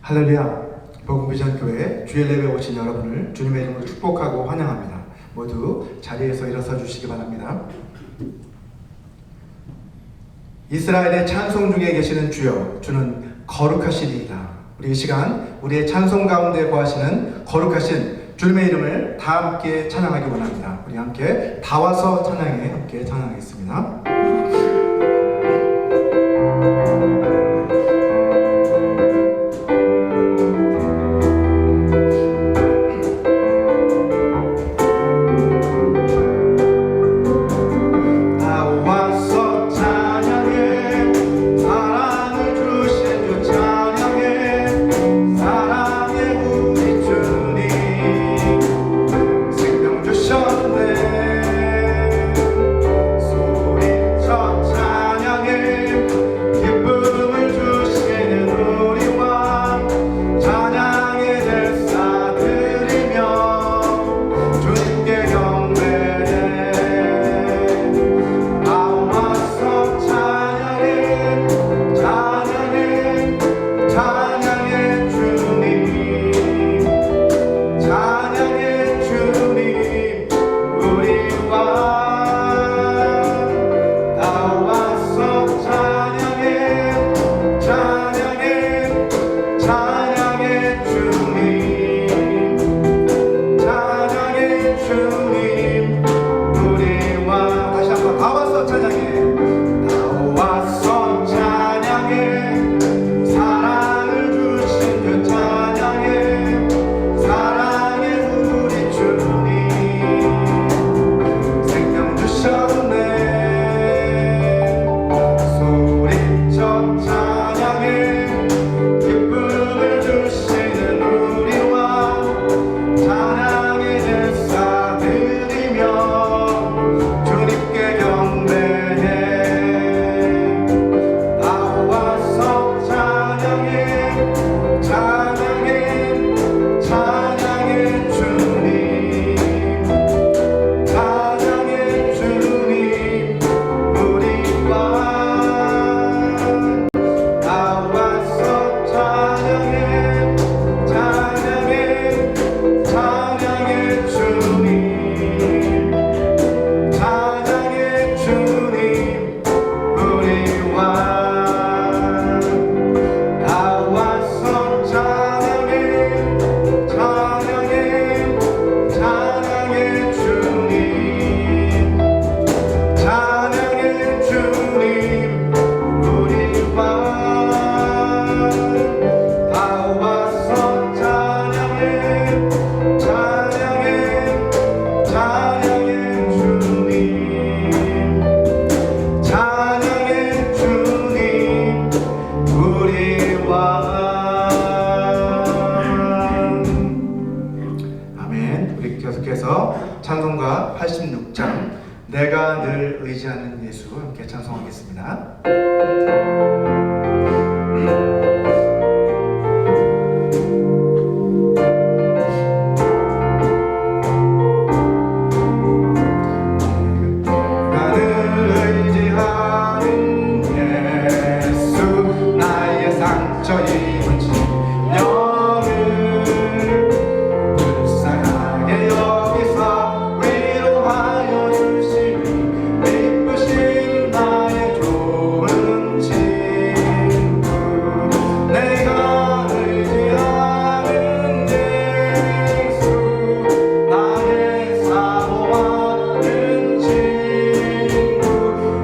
할렐루야. 복음비전교회 주일 예배 오신 여러분을 주님의 이름으로 축복하고 환영합니다. 모두 자리에서 일어서 주시기 바랍니다. 이스라엘의 찬송 중에 계시는 주여, 주는 거룩하시니이다. 우리 이 시간 우리의 찬송 가운데 거하시는 거룩하신 주님의 이름을 다 함께 찬양하기 원합니다. 우리 함께 다 와서 찬양에 함께 찬양하겠습니다. 찬송가 86장 내가 늘 의지하는 예수 함께 찬송하겠습니다.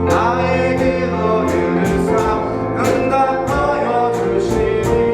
나의 기도를 응답하여 주시니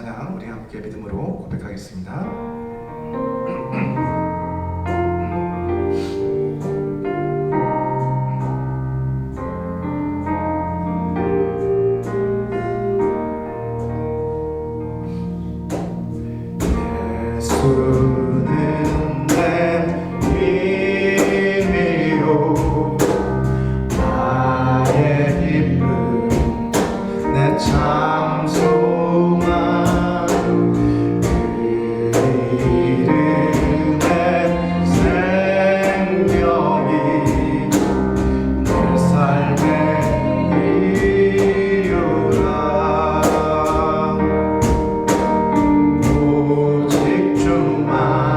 찬양 우리 함께 믿음으로 고백하겠습니다. 예수는 내 힘이요 나의 기쁨 내 참 소망 그 이름의 생명이 내 삶의 이유라 오직 주만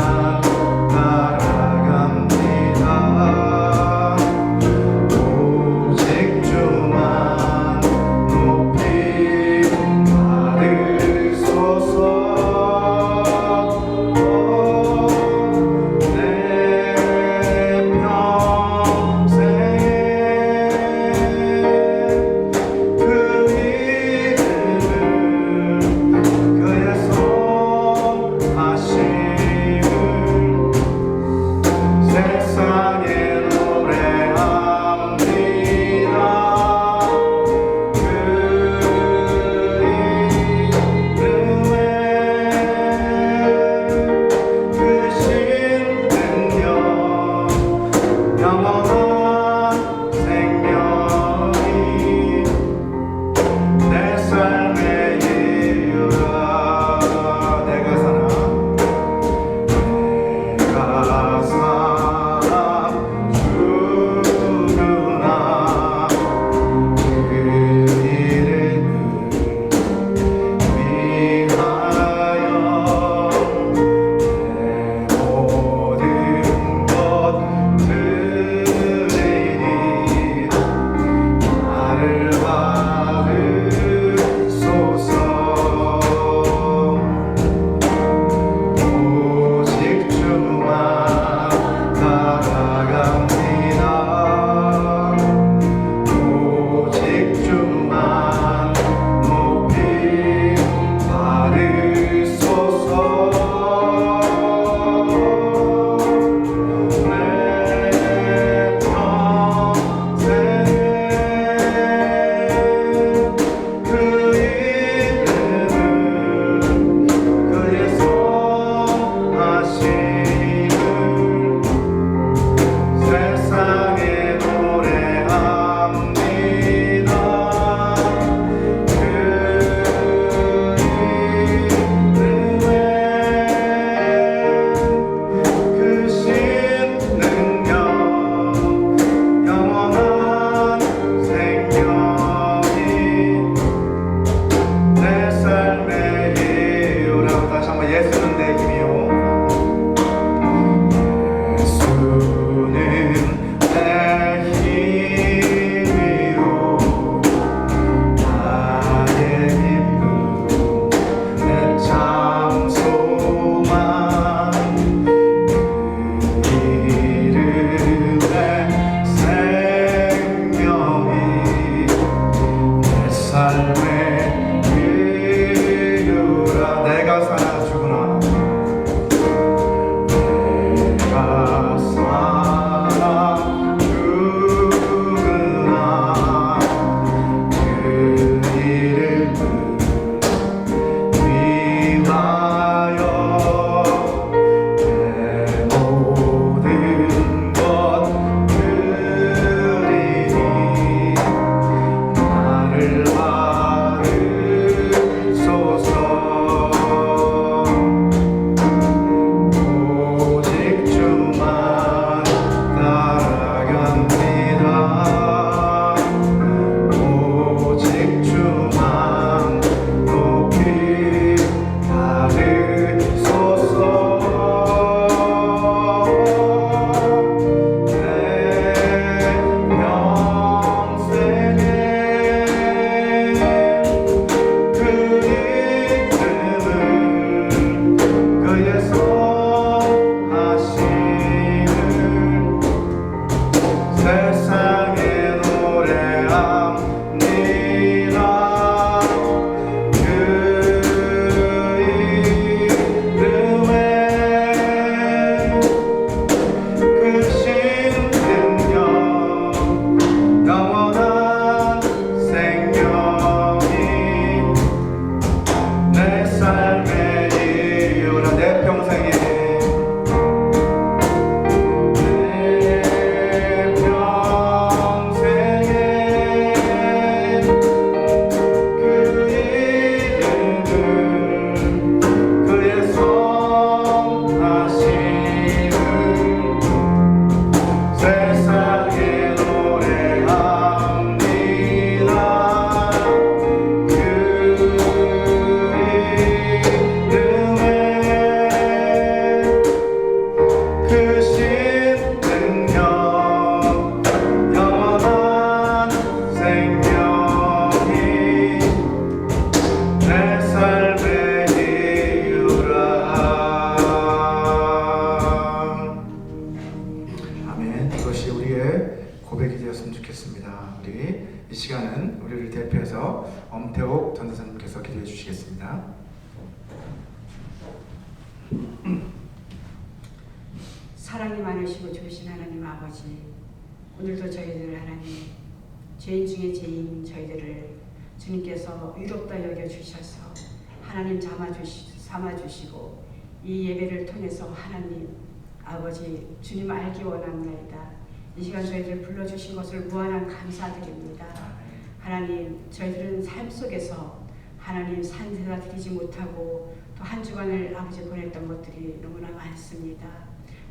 엄태옥 전도사님께서 기도해 주시겠습니다. 사랑이 많으시고 좋으신 하나님 아버지, 오늘도 저희들 하나님 죄인 중에 죄인 저희들을 주님께서 의롭다 여겨주셔서 하나님 삼아주시고 이 예배를 통해서 하나님 아버지 주님 알기 원합니다. 이 시간 저희들 불러주신 것을 무한한 감사드립니다. 하나님 저희들은 삶 속에서 하나님 산세다 드리지 못하고 또 한 주간을 아버지 보냈던 것들이 너무나 많습니다.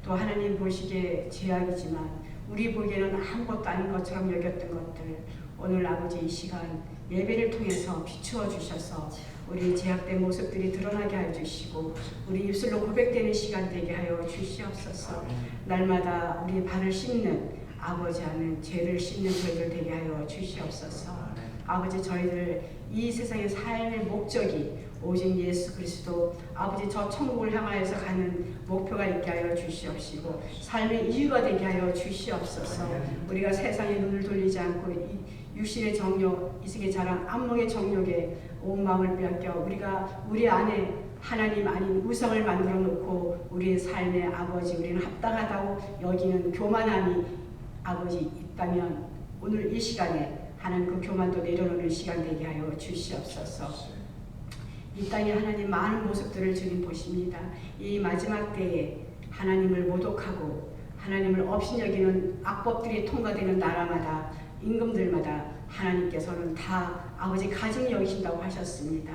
또 하나님 보시기에 죄악이지만 우리 보기에는 아무것도 아닌 것처럼 여겼던 것들 오늘 아버지 이 시간 예배를 통해서 비추어 주셔서 우리 죄악된 모습들이 드러나게 하여 주시고 우리 입술로 고백되는 시간 되게 하여 주시옵소서. 날마다 우리 발을 씻는 아버지 하는 죄를 씻는 저희들 되게 하여 주시옵소서. 아버지 저희들 이 세상의 삶의 목적이 오직 예수 그리스도 아버지 저 천국을 향하여서 가는 목표가 있게 하여 주시옵시고 삶의 이유가 되게 하여 주시옵소서. 우리가 세상에 눈을 돌리지 않고 이 육신의 정욕, 이승의 자랑, 안목의 정욕에 온 마음을 빼앗겨 우리가 우리 안에 하나님 아닌 우상을 만들어 놓고 우리의 삶의 아버지 우리는 합당하다고 여기는 교만함이 아버지 있다면 오늘 이 시간에 하나님 그 교만도 내려놓는 시간 되게 하여 주시옵소서. 이 땅에 하나님 많은 모습들을 주님 보십니다. 이 마지막 때에 하나님을 모독하고 하나님을 업신여기는 악법들이 통과되는 나라마다 임금들마다 하나님께서는 다 아버지 가증히 여기신다고 하셨습니다.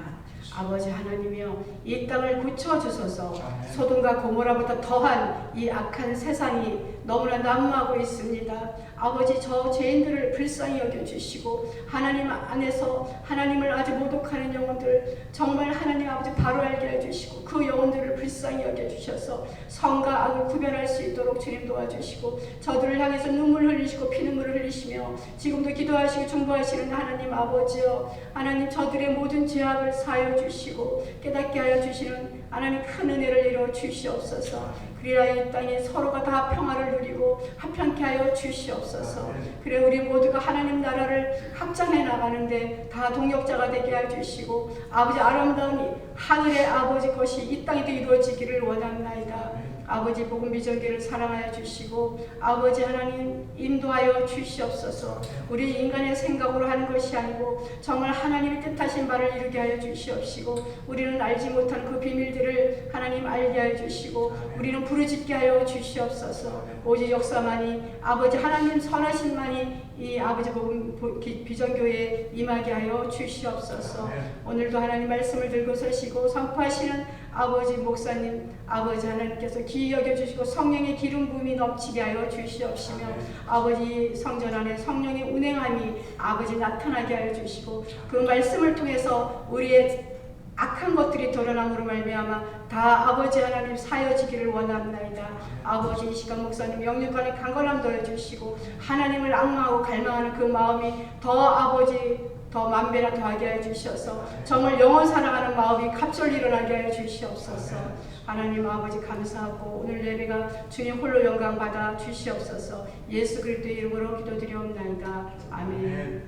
아버지 하나님이여 이 땅을 고쳐주소서. 소돔과 고모라보다 더한 이 악한 세상이 너무나 난무하고 있습니다. 아버지 저 죄인들을 불쌍히 여겨주시고 하나님 안에서 하나님을 아주 모독하는 영혼들 정말 하나님 아버지 바로 알게 해주시고 그 영혼들을 불쌍히 여겨주셔서 성과 악을 구별할 수 있도록 주님 도와주시고 저들을 향해서 눈물 흘리시고 피눈물을 흘리시며 지금도 기도하시고 중보하시는 하나님 아버지여 하나님 저들의 모든 죄악을 사하여 주시고 깨닫게 하여 주시는 하나님 큰 은혜를 이루어 주시옵소서. 그래야 이 땅에 서로가 다 평화를 누리고 합편케 하여 주시옵소서. 그래 우리 모두가 하나님 나라를 확장해 나가는데 다 동역자가 되게 하여 주시고 아버지 아름다운 하늘의 아버지 것이 이 땅에도 이루어지기를 원합나이다. 아버지 복음 비전기를 사랑하여 주시고 아버지 하나님 인도하여 주시옵소서. 우리 인간의 생각으로 하는 것이 아니고 정말 하나님의 뜻하신 바를 이루게 하여 주시옵시고 우리는 알지 못한 그 비밀들을 하나님 알게 하여 주시고 우리는 부르짖게 하여 주시옵소서. 오직 역사만이 아버지 하나님 선하신만이 이 아버지 복음 비전교회에 임하게 하여 주시옵소서. 오늘도 하나님 말씀을 들고 서시고 선포하시는 아버지 목사님 아버지 하나님께서 기이 여겨주시고 성령의 기름 부음이 넘치게 하여 주시옵시며 아버지 성전 안에 성령의 운행함이 아버지 나타나게 하여 주시고 그 말씀을 통해서 우리의 악한 것들이 드러남으로 말미암아 다 아버지 하나님 사여지기를 원합나이다. 아버지 이 시간 목사님 영육간에 강건함 더해주시고 하나님을 악마하고 갈망하는 그 마음이 더 아버지 더 만배나 더하게 하여 주셔서 정말 영원 살아가는 마음이 갑절 일어나게 하여 주시옵소서. 하나님 아버지 감사하고 오늘 예배가 주님 홀로 영광 받아 주시옵소서. 예수 그리스도의 이름으로 기도드리옵나이다. 아멘.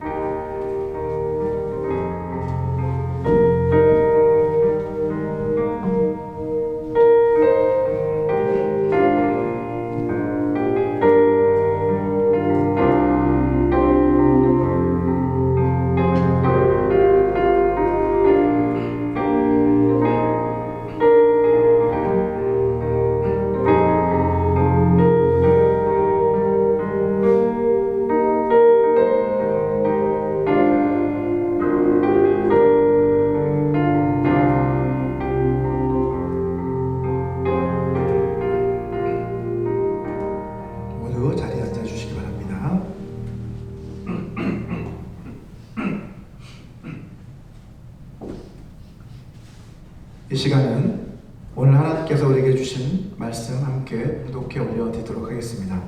이 시간은 오늘 하나님께서 우리에게 주신 말씀 함께 구독해 올려드리도록 하겠습니다.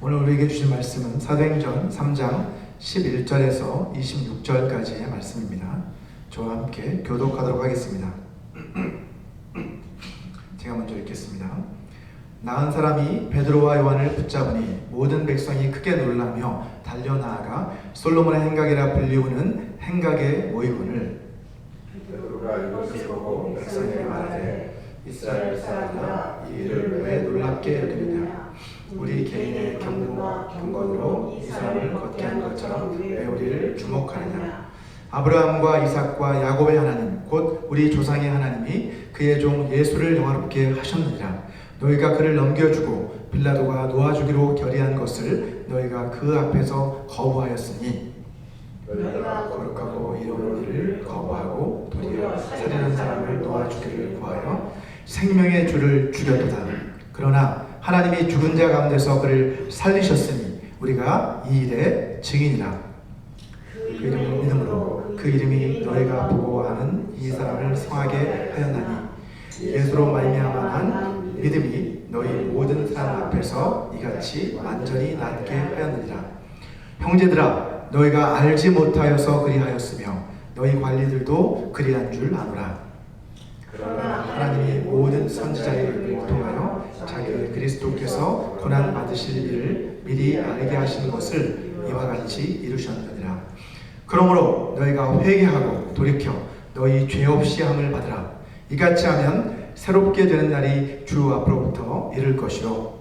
오늘 우리에게 주신 말씀은 사도행전 3장 11절에서 26절까지의 말씀입니다. 저와 함께 교독하도록 하겠습니다. 제가 먼저 읽겠습니다. 나은 사람이 베드로와 요한을 붙잡으니 모든 백성이 크게 놀라며 달려나아가 솔로몬의 행각이라 불리우는 행각의 모의군을 베드로가 이것을 보고 백성에게 말하되 이스라엘 사람들아 이 일을 왜 놀랍게 여기느냐 우리 개인의 경고와 경건으로 이 사람을 걷게 한 것처럼 왜 우리를 주목하느냐 아브라함과 이삭과 야곱의 하나님 곧 우리 조상의 하나님이 그의 종 예수를 영화롭게 하셨느니라. 너희가 그를 넘겨주고 빌라도가 놓아주기로 결의한 것을 너희가 그 앞에서 거부하였으니 너희가 거룩하고 이로운 일을 거부하고 도리어 살인한 사람을 놓아주기를 구하여 생명의 주를 죽였도다. 그러나 하나님이 죽은 자 가운데서 그를 살리셨으니 우리가 이 일의 증인이라. 그 이름을 믿음으로 그 이름이 너희가 보고 아는 이 사람을 성하게 하였나니 예수로 말미암아 믿음이 너희 모든 사람 앞에서 이같이 완전히 낫게 하였느니라. 형제들아 너희가 알지 못하여서 그리하였으며 너희 관리들도 그리한 줄 아노라. 그러나 하나님이 모든 선지자의 입을 통하여 자기 그리스도께서 고난 받으실 일을 미리 알게 하신 것을 이와 같이 이루셨느니라. 그러므로 너희가 회개하고 돌이켜 너희 죄 없이 함을 받으라. 이같이 하면 새롭게 되는 날이 주 앞으로부터 이를 것이요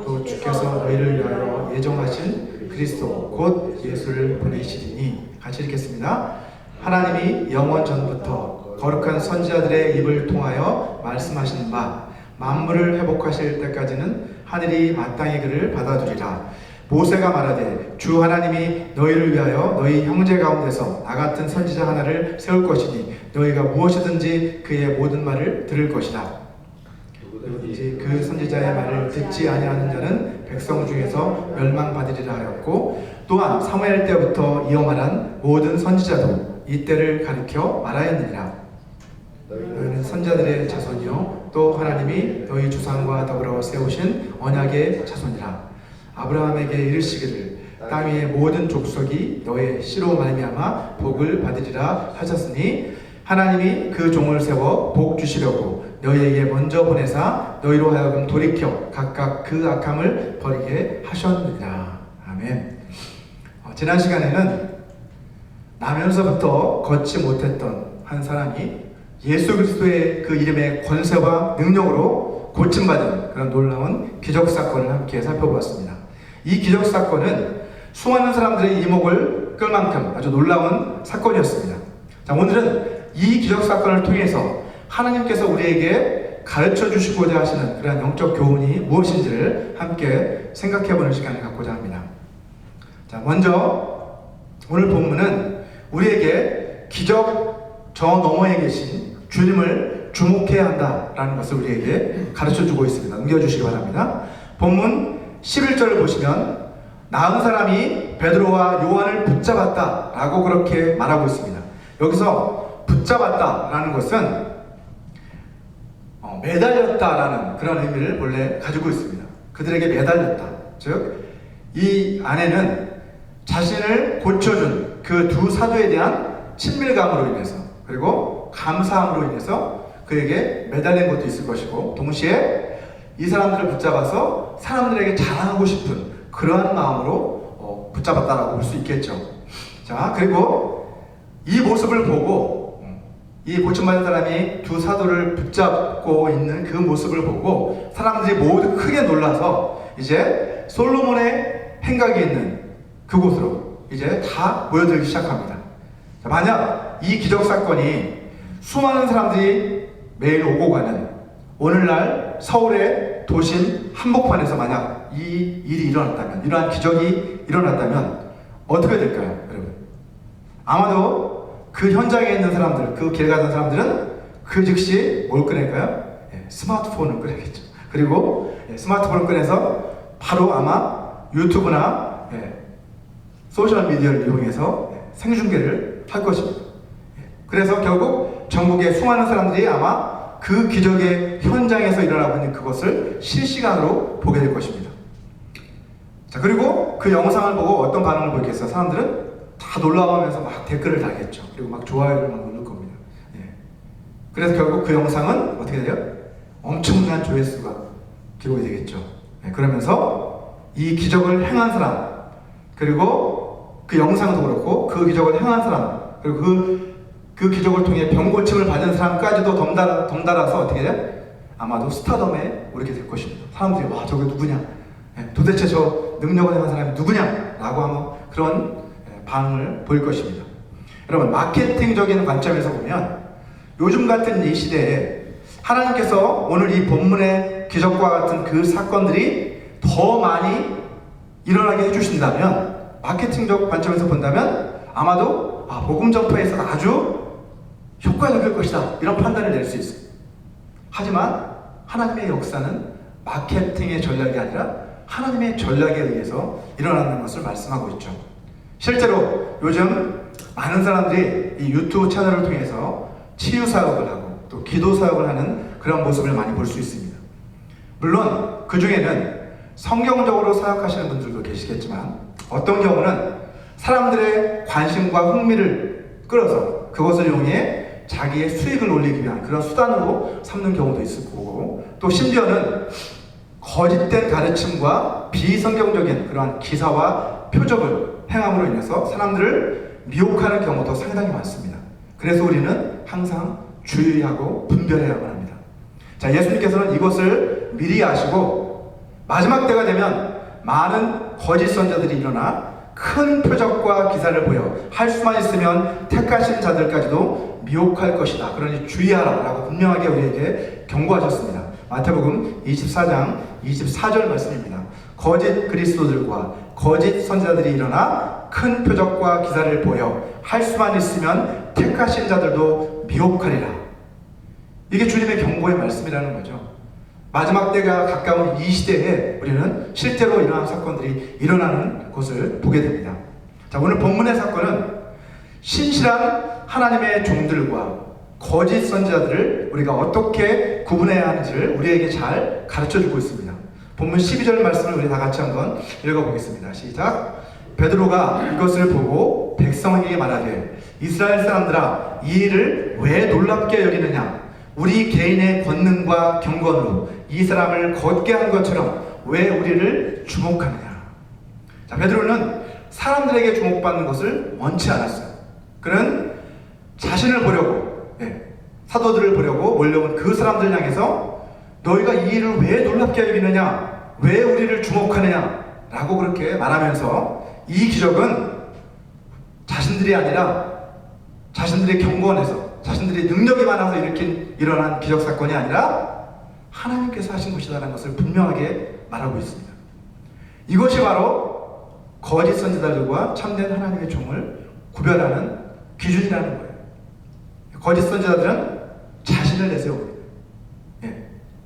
또 주께서 너희를 위하여 예정하신 그리스도 곧 예수를 보내시리니. 같이 읽겠습니다. 하나님이 영원 전부터 거룩한 선지자들의 입을 통하여 말씀하신 바 만물을 회복하실 때까지는 하늘이 마땅히 그를 받아두리라. 모세가 말하되 주 하나님이 너희를 위하여 너희 형제 가운데서 나 같은 선지자 하나를 세울 것이니 너희가 무엇이든지 그의 모든 말을 들을 것이다. 누구든지 그 선지자의 말을 듣지 아니하는 자는 백성 중에서 멸망받으리라 하였고 또한 사무엘 때부터 이어 말한 모든 선지자도 이때를 가리켜 말하였느니라. 너희는 선지자들의 자손이요 또 하나님이 너희 조상과 더불어 세우신 언약의 자손이라. 아브라함에게 이르시기를 땅 위의 모든 족속이 너의 씨로 말미암아 복을 받으리라 하셨으니 하나님이 그 종을 세워 복 주시려고 너희에게 먼저 보내사 너희로 하여금 돌이켜 각각 그 악함을 버리게 하셨느니라. 아멘. 지난 시간에는 나면서부터 걷지 못했던 한 사람이 예수 그리스도의 그 이름의 권세와 능력으로 고침받은 그런 놀라운 기적 사건을 함께 살펴보았습니다. 이 기적 사건은 수많은 사람들의 이목을 끌 만큼 아주 놀라운 사건이었습니다. 자, 오늘은 이 기적 사건을 통해서 하나님께서 우리에게 가르쳐 주시고자 하시는 그런 영적 교훈이 무엇인지를 함께 생각해보는 시간을 갖고자 합니다. 자, 먼저 오늘 본문은 우리에게 기적 저 너머에 계신 주님을 주목해야 한다라는 것을 우리에게 가르쳐 주고 있습니다. 넘겨주시기 바랍니다. 본문 11절을 보시면 나은 사람이 베드로와 요한을 붙잡았다라고 그렇게 말하고 있습니다. 여기서 붙잡았다라는 것은 매달렸다라는 그런 의미를 본래 가지고 있습니다. 그들에게 매달렸다. 즉, 이 안에는 자신을 고쳐준 그 두 사도에 대한 친밀감으로 인해서 그리고 감사함으로 인해서 그에게 매달린 것도 있을 것이고 동시에 이 사람들을 붙잡아서 사람들에게 자랑하고 싶은 그러한 마음으로 붙잡았다라고 볼 수 있겠죠. 자, 그리고 이 모습을 보고 이 고침받은 사람이 두 사도를 붙잡고 있는 그 모습을 보고 사람들이 모두 크게 놀라서 이제 솔로몬의 행각이 있는 그곳으로 이제 다 모여들기 시작합니다. 자, 만약 이 기적 사건이 수많은 사람들이 매일 오고 가는 오늘날 서울의 도심 한복판에서 만약 이 일이 일어났다면, 이러한 기적이 일어났다면 어떻게 될까요, 여러분? 아마도 그 현장에 있는 사람들, 그 길 가던 사람들은 그 즉시 뭘 꺼낼까요? 스마트폰을 꺼내겠죠. 그리고 스마트폰을 꺼내서 바로 아마 유튜브나 소셜미디어를 이용해서 생중계를 할 것입니다. 그래서 결국 전국의 수많은 사람들이 아마 그 기적의 현장에서 일어나고 있는 그것을 실시간으로 보게 될 것입니다. 자, 그리고 그 영상을 보고 어떤 반응을 보이겠어요? 사람들은 다 놀라워하면서 막 댓글을 달겠죠. 그리고 막 좋아요를 막 누를 겁니다. 그래서 결국 그 영상은 어떻게 돼요? 엄청난 조회수가 기록이 되겠죠. 그러면서 이 기적을 행한 사람, 그리고 그 영상도 그렇고 그 기적을 행한 사람, 그리고 그 기적을 통해 병 고침을 받은 사람까지도 덩달아서 어떻게 돼? 아마도 스타덤에 오르게 될 것입니다. 사람들이 와, 저게 누구냐? 도대체 저 능력을 행한 사람이 누구냐? 라고 하면 그런 반응을 보일 것입니다. 여러분, 마케팅적인 관점에서 보면 요즘 같은 이 시대에 하나님께서 오늘 이 본문의 기적과 같은 그 사건들이 더 많이 일어나게 해주신다면, 마케팅적 관점에서 본다면 아마도 복음 전파에서 아주 효과적일 것이다, 이런 판단을 낼 수 있습니다. 하지만 하나님의 역사는 마케팅의 전략이 아니라 하나님의 전략에 의해서 일어나는 것을 말씀하고 있죠. 실제로 요즘 많은 사람들이 이 유튜브 채널을 통해서 치유 사역을 하고 또 기도 사역을 하는 그런 모습을 많이 볼 수 있습니다. 물론 그 중에는 성경적으로 사역하시는 분들도 계시겠지만, 어떤 경우는 사람들의 관심과 흥미를 끌어서 그것을 이용해 자기의 수익을 올리기 위한 그런 수단으로 삼는 경우도 있을 거고, 또 심지어는 거짓된 가르침과 비성경적인 그러한 기사와 표적을 행함으로 인해서 사람들을 미혹하는 경우도 상당히 많습니다. 그래서 우리는 항상 주의하고 분별해야만 합니다. 자, 예수님께서는 이것을 미리 아시고 마지막 때가 되면 많은 거짓 선자들이 일어나 큰 표적과 기사를 보여 할 수만 있으면 택하신 자들까지도 미혹할 것이다, 그러니 주의하라 라고 분명하게 우리에게 경고하셨습니다. 마태복음 24장 24절 말씀입니다. 거짓 그리스도들과 거짓 선자들이 일어나 큰 표적과 기사를 보여 할 수만 있으면 택하신 자들도 미혹하리라. 이게 주님의 경고의 말씀이라는 거죠. 마지막 때가 가까운 이 시대에 우리는 실제로 이러한 사건들이 일어나는 것을 보게 됩니다. 자, 오늘 본문의 사건은 신실한 하나님의 종들과 거짓 선지자들을 우리가 어떻게 구분해야 하는지를 우리에게 잘 가르쳐주고 있습니다. 본문 12절 말씀을 우리 다 같이 한번 읽어보겠습니다. 시작. 베드로가 이것을 보고 백성에게 말하되, 이스라엘 사람들아, 이 일을 왜 놀랍게 여기느냐? 우리 개인의 권능과 경건으로 이 사람을 걷게 한 것처럼 왜 우리를 주목하느냐? 자, 베드로는 사람들에게 주목받는 것을 원치 않았어요. 그는 자신을 보려고, 사도들을 보려고 몰려온 그 사람들 향해서 너희가 이 일을 왜 놀랍게 여기느냐? 왜 우리를 주목하느냐? 라고 그렇게 말하면서 이 기적은 자신들이 아니라 자신들의 경건에서, 자신들의 능력이 많아서 일어난 기적 사건이 아니라 하나님께서 하신 것이라는 것을 분명하게 말하고 있습니다. 이것이 바로 거짓 선지자들과 참된 하나님의 종을 구별하는 기준이라는 거예요. 거짓 선지자들은 자신을 내세웁니다.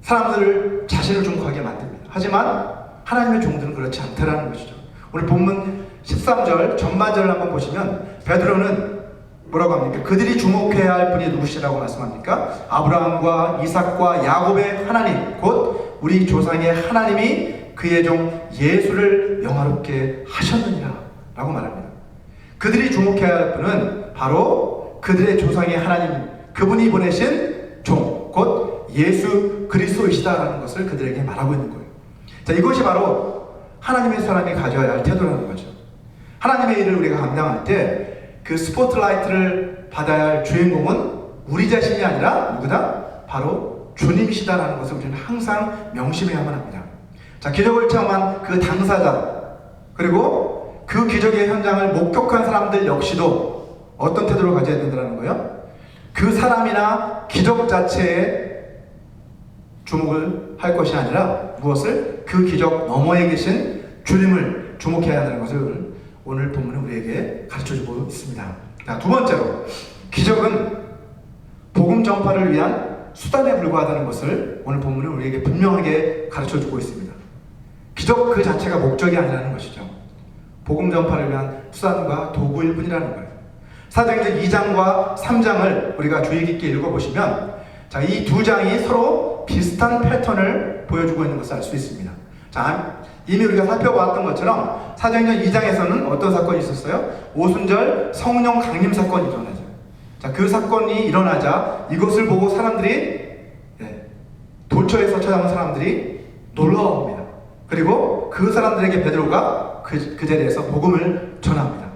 사람들을 자신을 주목하게 만듭니다. 하지만 하나님의 종들은 그렇지 않다라는 것이죠. 오늘 본문 13절 전반절을 한번 보시면 베드로는 뭐라고 합니까? 그들이 주목해야 할 분이 누구시라고 말씀합니까? 아브라함과 이삭과 야곱의 하나님, 곧 우리 조상의 하나님이 그의 종 예수를 영화롭게 하셨느니라 라고 말합니다. 그들이 주목해야 할 분은 바로 그들의 조상의 하나님, 그분이 보내신 종, 곧 예수 그리스도이시다라는 것을 그들에게 말하고 있는 거예요. 자, 이것이 바로 하나님의 사람이 가져야 할 태도라는 거죠. 하나님의 일을 우리가 감당할 때 그 스포트라이트를 받아야 할 주인공은 우리 자신이 아니라 누구다? 바로 주님이시다라는 것을 우리는 항상 명심해야만 합니다. 자, 기적을 체험한 그 당사자, 그리고 그 기적의 현장을 목격한 사람들 역시도 어떤 태도를 가져야 된다는 거예요? 그 사람이나 기적 자체에 주목을 할 것이 아니라 무엇을? 그 기적 너머에 계신 주님을 주목해야 한다는 것을 오늘 본문은 우리에게 가르쳐주고 있습니다. 자, 두 번째로, 기적은 복음 전파를 위한 수단에 불과하다는 것을 오늘 본문은 우리에게 분명하게 가르쳐주고 있습니다. 기적 그 자체가 목적이 아니라는 것이죠. 복음 전파를 위한 수단과 도구일 뿐이라는 거예요. 사도행전 2장과 3장을 우리가 주의 깊게 읽어보시면, 자, 이 두 장이 서로 비슷한 패턴을 보여주고 있는 것을 알 수 있습니다. 자, 이미 우리가 살펴보았던 것처럼 사도행전 2장에서는 어떤 사건이 있었어요? 오순절 성령 강림 사건이 일어나죠. 자, 그 사건이 일어나자 이것을 보고 사람들이, 도처에서 찾아온 사람들이 놀라워합니다. 그리고 그 사람들에게 베드로가 그 자리에서 복음을 전합니다.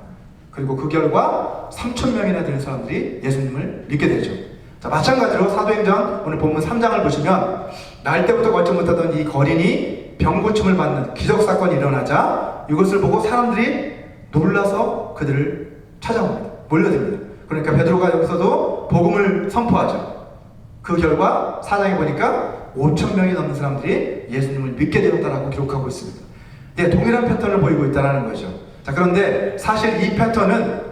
그리고 그 결과 3,000명이나 되는 사람들이 예수님을 믿게 되죠. 자, 마찬가지로 사도행전 오늘 본문 3장을 보시면 날 때부터 걷지 못하던 이 거린이 병고침을 받는 기적사건이 일어나자 이것을 보고 사람들이 놀라서 그들을 찾아옵니다. 몰려듭니다. 그러니까 베드로가 여기서도 복음을 선포하죠. 그 결과 4장에 보니까 5,000명이 넘는 사람들이 예수님을 믿게 되었다라고 기록하고 있습니다. 네, 동일한 패턴을 보이고 있다는 거죠. 자, 그런데 사실 이 패턴은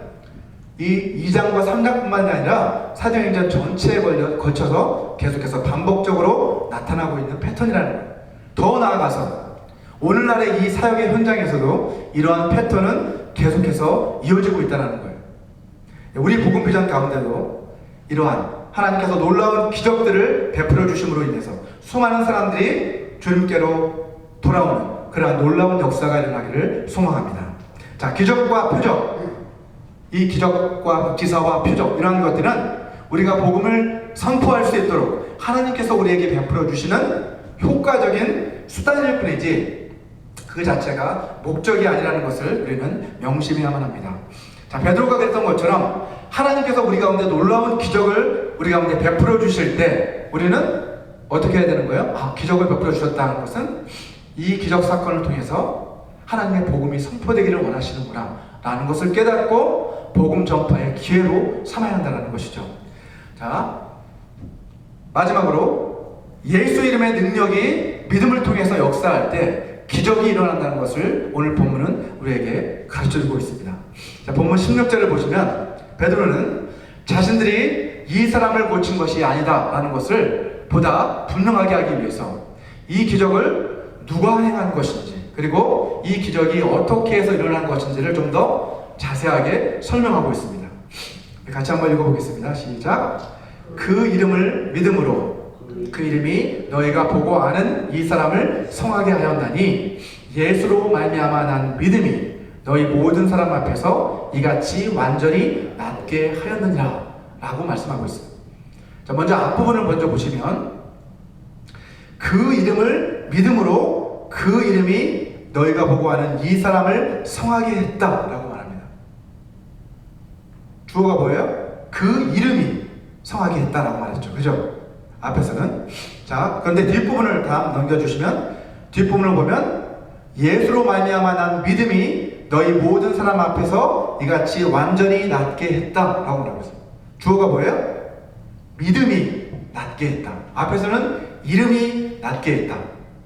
이 2장과 3장뿐만이 아니라 사도행전 전체에 걸쳐서 계속해서 반복적으로 나타나고 있는 패턴이라는 거예요. 더 나아가서 오늘날의 이 사역의 현장에서도 이러한 패턴은 계속해서 이어지고 있다는 거예요. 우리 복음 비전 가운데도 이러한 하나님께서 놀라운 기적들을 베풀어 주심으로 인해서 수많은 사람들이 주님께로 돌아오는 그러한 놀라운 역사가 일어나기를 소망합니다. 자, 기적과 표적, 이 기적과 기사와 표적 이러한 것들은 우리가 복음을 선포할 수 있도록 하나님께서 우리에게 베풀어 주시는 효과적인 수단일 뿐이지 그 자체가 목적이 아니라는 것을 우리는 명심해야만 합니다. 자, 베드로가 그랬던 것처럼 하나님께서 우리 가운데 놀라운 기적을 우리 가운데 베풀어 주실 때 우리는 어떻게 해야 되는 거예요? 아, 기적을 베풀어 주셨다는 것은 이 기적 사건을 통해서 하나님의 복음이 선포되기를 원하시는구나 라는 것을 깨닫고 복음 전파의 기회로 삼아야 한다는 것이죠. 자, 마지막으로 예수 이름의 능력이 믿음을 통해서 역사할 때 기적이 일어난다는 것을 오늘 본문은 우리에게 가르쳐주고 있습니다. 자, 본문 16절을 보시면 베드로는 자신들이 이 사람을 고친 것이 아니다 라는 것을 보다 분명하게 하기 위해서 이 기적을 누가 행한 것인지 그리고 이 기적이 어떻게 해서 일어난 것인지를 좀 더 자세하게 설명하고 있습니다. 같이 한번 읽어보겠습니다. 시작. 그 이름을 믿음으로 그 이름이 너희가 보고 아는 이 사람을 성하게 하였나니 예수로 말미암아 난 믿음이 너희 모든 사람 앞에서 이같이 완전히 낫게 하였느니라 라고 말씀하고 있습니다. 자, 먼저 앞부분을 먼저 보시면 그 이름을 믿음으로 그 이름이 너희가 보고 아는 이 사람을 성하게 했다라고 말합니다. 주어가 뭐예요? 그 이름이 성하게 했다라고 말했죠. 그죠? 앞에서는. 자, 그런데 뒷부분을 다 넘겨주시면 뒷부분을 보면 예수로 말미암아 난 믿음이 너희 모든 사람 앞에서 이같이 완전히 낫게 했다라고 말하고 있습니다. 주어가 뭐예요? 믿음이 낫게 했다. 앞에서는 이름이 낫게 했다.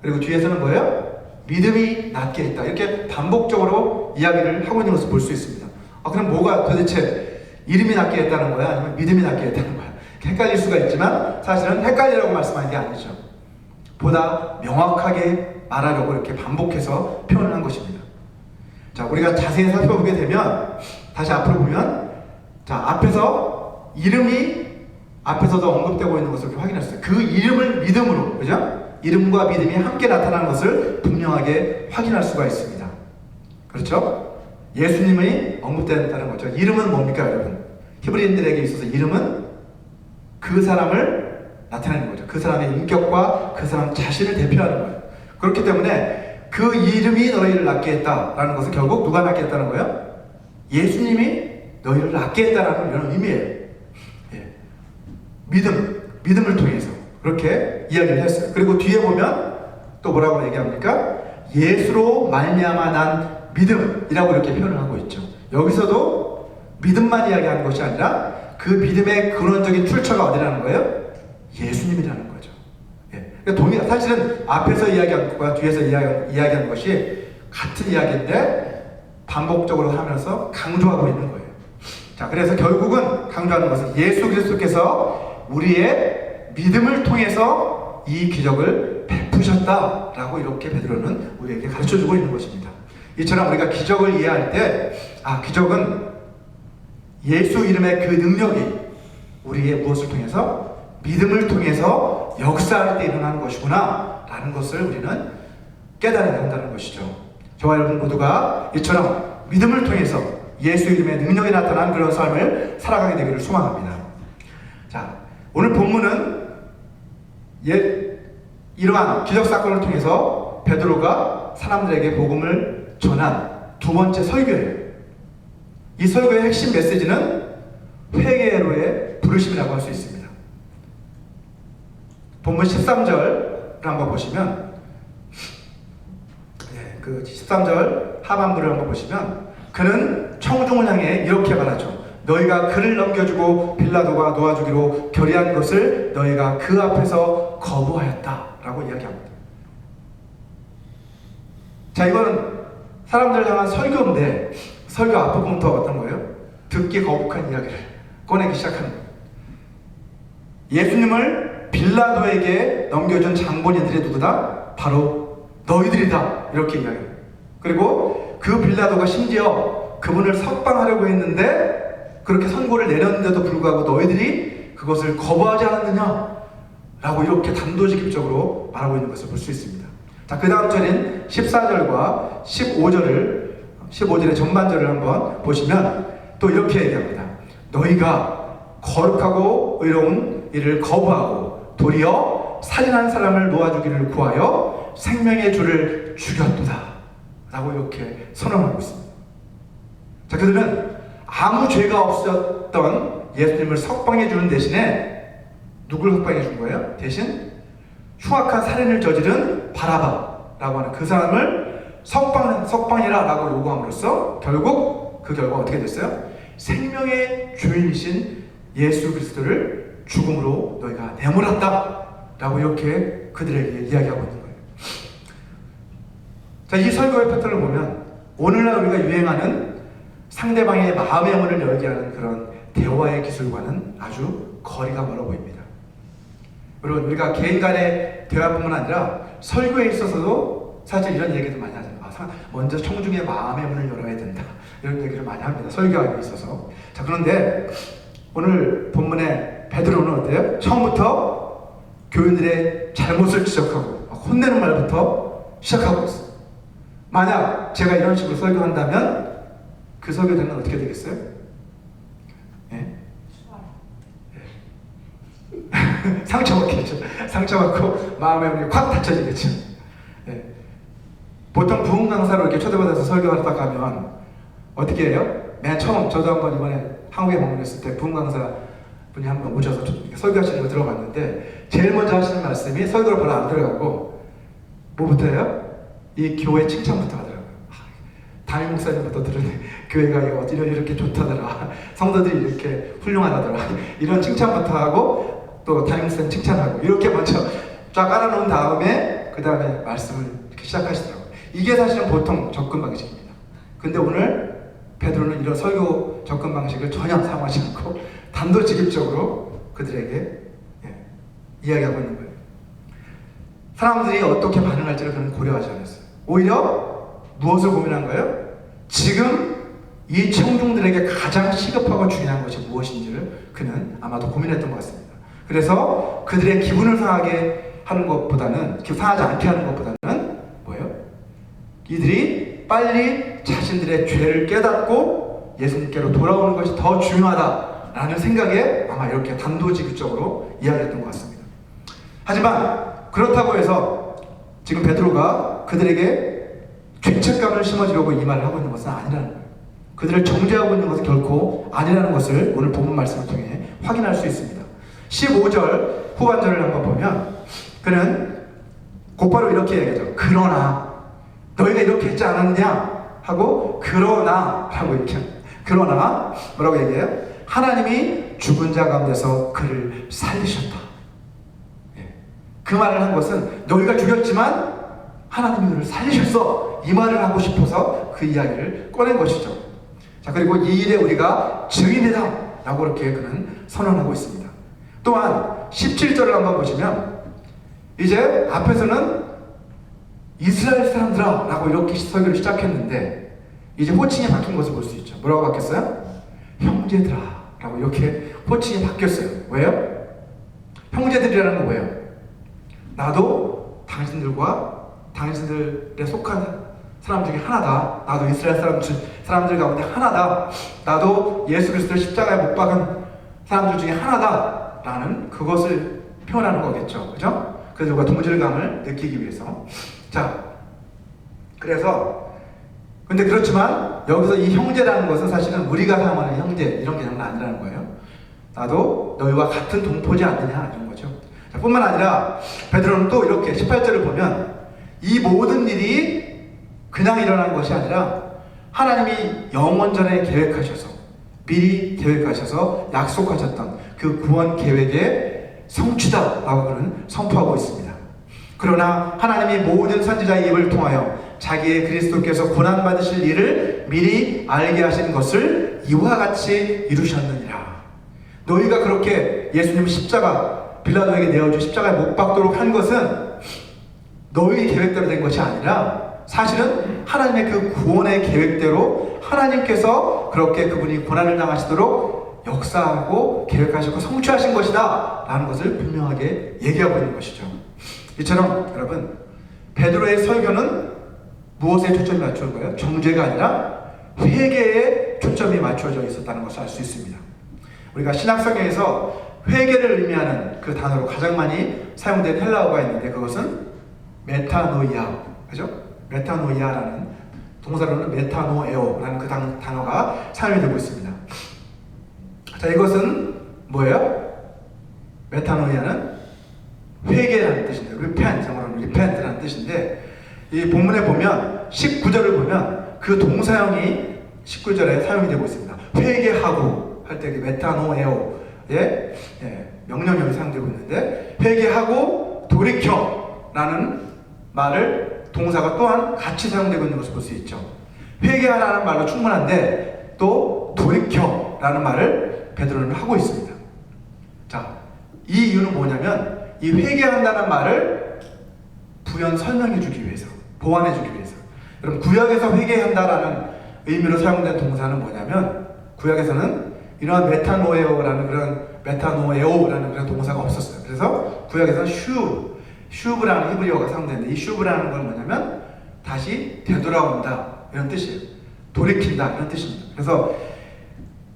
그리고 뒤에서는 뭐예요? 믿음이 낫게 했다. 이렇게 반복적으로 이야기를 하고 있는 것을 볼 수 있습니다. 아, 그럼 뭐가 도대체 이름이 낫게 했다는 거야? 아니면 믿음이 낫게 했다는 거야? 헷갈릴 수가 있지만 사실은 헷갈리라고 말씀하는 게 아니죠. 보다 명확하게 말하려고 이렇게 반복해서 표현을 한 것입니다. 자, 우리가 자세히 살펴보게 되면 다시 앞으로 보면 자, 앞에서 이름이 앞에서도 언급되고 있는 것을 확인했어요. 그 이름을 믿음으로, 그죠? 이름과 믿음이 함께 나타나는 것을 분명하게 확인할 수가 있습니다. 그렇죠? 예수님이 언급된다는 거죠. 이름은 뭡니까, 여러분? 히브리인들에게 있어서 이름은 그 사람을 나타내는 거죠. 그 사람의 인격과 그 사람 자신을 대표하는 거예요. 그렇기 때문에 그 이름이 너희를 낫게 했다라는 것은 결국 누가 낫게 했다는 거예요? 예수님이 너희를 낫게 했다라는 이런 의미예요. 예. 믿음을 통해서 그렇게 이야기를 했어요. 그리고 뒤에 보면 또 뭐라고 얘기합니까? 예수로 말미암아 난 믿음이라고 이렇게 표현을 하고 있죠. 여기서도 믿음만 이야기하는 것이 아니라 그 믿음의 근원적인 출처가 어디라는 거예요? 예수님이라는 거죠. 예. 그러니까 사실은 앞에서 이야기한 것과 뒤에서 이야기한 것이 같은 이야기인데 반복적으로 하면서 강조하고 있는 거예요. 자, 그래서 결국은 강조하는 것은 예수 그리스도께서 우리의 믿음을 통해서 이 기적을 베푸셨다라고 이렇게 베드로는 우리에게 가르쳐주고 있는 것입니다. 이처럼 우리가 기적을 이해할 때 기적은 예수 이름의 그 능력이 우리의 무엇을 통해서? 믿음을 통해서 역사할 때 일어나는 것이구나 라는 것을 우리는 깨달아야 한다는 것이죠. 저와 여러분 모두가 이처럼 믿음을 통해서 예수 이름의 능력이 나타난 그런 삶을 살아가게 되기를 소망합니다. 자, 오늘 본문은 이러한 기적사건을 통해서 베드로가 사람들에게 복음을 전한 두 번째 설교예요. 이 설교의 핵심 메시지는 회개로의 부르심이라고 할 수 있습니다. 본문 13절을 한번 보시면, 그 13절 하반부를 한번 보시면, 그는 청중을 향해 이렇게 말하죠. 너희가 그를 넘겨주고 빌라도가 놓아주기로 결의한 것을 너희가 그 앞에서 거부하였다 라고 이야기합니다. 자, 이거는 사람들 향한 설교인데, 설교 앞부분부터 어떤 거예요? 듣기 거북한 이야기를 꺼내기 시작하는 거예요. 예수님을 빌라도에게 넘겨준 장본인들이 누구다? 바로 너희들이다, 이렇게 이야기해요. 그리고 그 빌라도가 심지어 그분을 석방하려고 했는데 그렇게 선고를 내렸는데도 불구하고 너희들이 그것을 거부하지 않았느냐? 라고 이렇게 단도직입적으로 말하고 있는 것을 볼 수 있습니다. 자, 그 다음 절인 14절과 15절의 전반절을 한번 보시면 또 이렇게 얘기합니다. 너희가 거룩하고 의로운 일을 거부하고 도리어 살인한 사람을 놓아주기를 구하여 생명의 주를 죽였도다 라고 이렇게 선언하고 있습니다. 자, 그들은 아무 죄가 없었던 예수님을 석방해 주는 대신에 누굴 석방해 준 거예요? 대신 흉악한 살인을 저지른 바라바라고 하는 그 사람을 석방해라 라고 요구함으로써 결국 그 결과가 어떻게 됐어요? 생명의 주인이신 예수 그리스도를 죽음으로 너희가 내몰았다 라고 이렇게 그들에게 이야기하고 있는 거예요. 자, 이 설교의 패턴을 보면 오늘날 우리가 유행하는 상대방의 마음의 문을 열게 하는 그런 대화의 기술과는 아주 거리가 멀어 보입니다. 여러분, 우리가 개인 간의 대화뿐만 아니라 설교에 있어서도 사실 이런 얘기도 많이 하잖아요. 먼저 청중의 마음의 문을 열어야 된다, 이런 얘기를 많이 합니다. 설교하기 있어서. 자, 그런데 오늘 본문의 베드로는 어때요? 처음부터 교인들의 잘못을 지적하고 혼내는 말부터 시작하고 있어요. 만약 제가 이런 식으로 설교한다면 그 설교대는 어떻게 되겠어요? 예? 상처받겠죠. 상처받고 마음의 문이 확 닫혀지겠죠. 예. 보통 부흥 강사로 이렇게 초대받아서 설교하다 가면 어떻게 해요? 맨 처음 저도 한번 이번에 한국에 방문했을 때 부흥 강사 분이 한 번 오셔서 설교하시는 거 들어봤는데 제일 먼저 하시는 말씀이 설교를 바로 안 들어가고 뭐부터 해요? 이 교회 칭찬부터 하더라고요. 담임 목사님부터 들으니 교회가 이렇게 좋다더라, 성도들이 이렇게 훌륭하다더라, 이런 칭찬부터 하고 또 담임 목사님 칭찬하고 이렇게 먼저 쫙 깔아놓은 다음에 그 다음에 말씀을 이렇게 시작하시더라고요. 이게 사실은 보통 접근 방식입니다. 근데 오늘 베드로는 이런 설교 접근 방식을 전혀 사용하지 않고 단도직입적으로 그들에게 이야기하고 있는 거예요. 사람들이 어떻게 반응할지를 그는 고려하지 않았어요. 오히려 무엇을 고민한 거예요? 지금 이 청중들에게 가장 시급하고 중요한 것이 무엇인지를 그는 아마도 고민했던 것 같습니다. 그래서 그들의 기분을 상하게 하는 것보다는, 상하지 않게 하는 것보다는 뭐예요? 이들이 빨리 자신들의 죄를 깨닫고 예수님께로 돌아오는 것이 더 중요하다라는 생각에 아마 이렇게 단도직입적으로 이야기했던 것 같습니다. 하지만 그렇다고 해서 지금 베드로가 그들에게 죄책감을 심어주려고 이 말을 하고 있는 것은 아니라는 거예요. 그들을 정죄하고 있는 것은 결코 아니라는 것을 오늘 본문 말씀을 통해 확인할 수 있습니다. 15절 후반절을 한번 보면 그는 곧바로 이렇게 얘기하죠. 그러나 너희가 이렇게 했지 않았느냐 하고 그러나 라고 이렇게 합니다. 그러나 뭐라고 얘기해요? 하나님이 죽은 자 가운데서 그를 살리셨다. 그 말을 한 것은 너희가 죽였지만 하나님이 그를 살리셨어, 이 말을 하고 싶어서 그 이야기를 꺼낸 것이죠. 자, 그리고 이 일에 우리가 증인이다 라고 이렇게 그는 선언하고 있습니다. 또한 17절을 한번 보시면 이제 앞에서는 이스라엘 사람들아 라고 이렇게 설교를 시작했는데 이제 호칭이 바뀐 것을 볼 수 있죠. 뭐라고 바뀌었어요? 형제들아 라고 이렇게 호칭이 바뀌었어요. 왜요? 형제들이라는 건 뭐예요? 나도 당신들에 속한 사람 중에 하나다. 나도 이스라엘 사람들 가운데 하나다. 나도 예수 그리스도를 십자가에 못 박은 사람들 중에 하나다 라는 그것을 표현하는 거겠죠. 그죠? 그들과 동질감을 느끼기 위해서. 자, 그래서 근데 그렇지만 여기서 이 형제라는 것은 사실은 우리가 사용하는 형제 이런 개념은 아니라는 거예요. 나도 너희와 같은 동포지 않느냐 이런 거죠. 자, 뿐만 아니라 베드로는 또 이렇게 18절을 보면 이 모든 일이 그냥 일어난 것이 아니라 하나님이 영원전에 계획하셔서 미리 계획하셔서 약속하셨던 그 구원 계획의 성취다라고 그는 선포하고 있습니다. 그러나 하나님이 모든 선지자의 입을 통하여 자기의 그리스도께서 고난받으실 일을 미리 알게 하신 것을 이와 같이 이루셨느니라. 너희가 그렇게 예수님 십자가 빌라도에게 내어준 십자가에 못 박도록 한 것은 너희 계획대로 된 것이 아니라 사실은 하나님의 그 구원의 계획대로 하나님께서 그렇게 그분이 고난을 당하시도록 역사하고 계획하시고 성취하신 것이다 라는 것을 분명하게 얘기하고 있는 것이죠. 이처럼 여러분 베드로의 설교는 무엇에 초점이 맞추는 거예요? 정죄가 아니라 회개에 초점이 맞춰져 있었다는 것을 알 수 있습니다. 우리가 신약성경에서 회개를 의미하는 그 단어로 가장 많이 사용된 헬라어가 있는데 그것은 메타노이아, 그죠? 메타노이아라는 동사로는 메타노에오라는 그 단어가 사용이 되고 있습니다. 자, 이것은 뭐예요? 메타노이아는 회개라는 뜻인데, repent, 영어로는 repent라는 뜻인데, 이 본문에 보면 19절을 보면 그 동사형이 19절에 사용이 되고 있습니다. 회개하고 할 때 메타노에오의 명령형이 사용되고 있는데 회개하고 돌이켜라는 말을 동사가 또한 같이 사용되고 있는 것을 볼 수 있죠. 회개하라는 말로 충분한데 또 돌이켜라는 말을 베드로는 하고 있습니다. 자, 이 이유는 뭐냐면 이 회개한다는 말을 부연 설명해 주기 위해서, 보완해 주기 위해서. 여러분 구약에서 회개한다라는 의미로 사용된 동사는 뭐냐면 구약에서는 이러한 메타노에오라는 그런 동사가 없었어요. 그래서 구약에서는 슈브라는 히브리어가 사용되는데 이 슈브라는 건 뭐냐면 다시 되돌아온다 이런 뜻이에요. 돌이킨다 이런 뜻입니다. 그래서